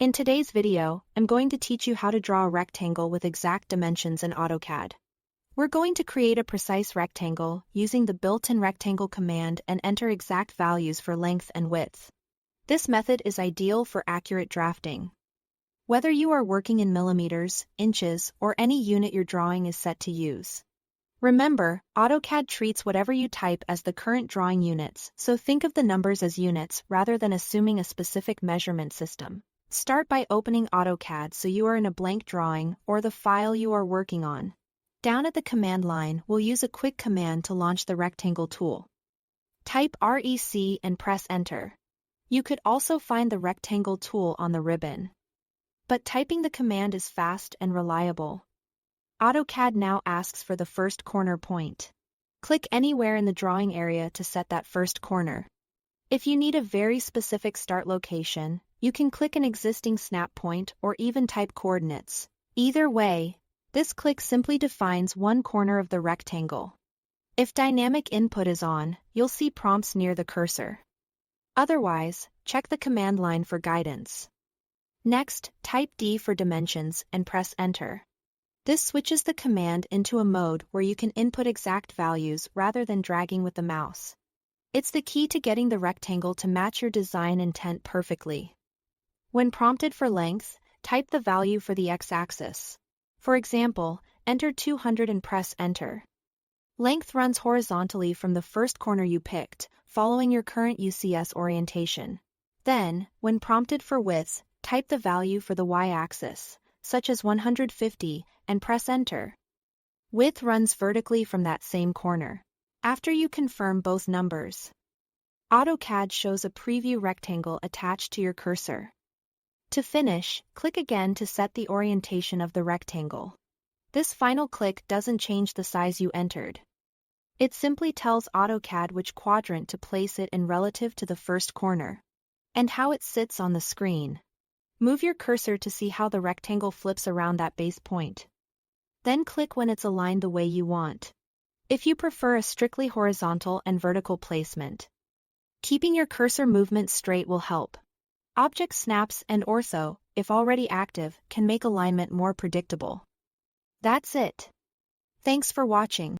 In today's video, I'm going to teach you how to draw a rectangle with exact dimensions in AutoCAD. We're going to create a precise rectangle using the built-in rectangle command and enter exact values for length and width. This method is ideal for accurate drafting. Whether you are working in millimeters, inches, or any unit your drawing is set to use. Remember, AutoCAD treats whatever you type as the current drawing units, so think of the numbers as units rather than assuming a specific measurement system. Start by opening AutoCAD so you are in a blank drawing or the file you are working on. Down at the command line, we'll use a quick command to launch the rectangle tool. Type REC and press Enter. You could also find the rectangle tool on the ribbon. But typing the command is fast and reliable. AutoCAD now asks for the first corner point. Click anywhere in the drawing area to set that first corner. If you need a very specific start location, you can click an existing snap point or even type coordinates. Either way, this click simply defines one corner of the rectangle. If dynamic input is on, you'll see prompts near the cursor. Otherwise, check the command line for guidance. Next, type D for dimensions and press Enter. This switches the command into a mode where you can input exact values rather than dragging with the mouse. It's the key to getting the rectangle to match your design intent perfectly. When prompted for length, type the value for the x-axis. For example, enter 200 and press Enter. Length runs horizontally from the first corner you picked, following your current UCS orientation. Then, when prompted for width, type the value for the y-axis, such as 150, and press Enter. Width runs vertically from that same corner. After you confirm both numbers, AutoCAD shows a preview rectangle attached to your cursor. To finish, click again to set the orientation of the rectangle. This final click doesn't change the size you entered. It simply tells AutoCAD which quadrant to place it in relative to the first corner, and how it sits on the screen. Move your cursor to see how the rectangle flips around that base point. Then click when it's aligned the way you want. If you prefer a strictly horizontal and vertical placement, keeping your cursor movement straight will help. Object snaps and ortho, if already active, can make alignment more predictable. That's it. Thanks for watching.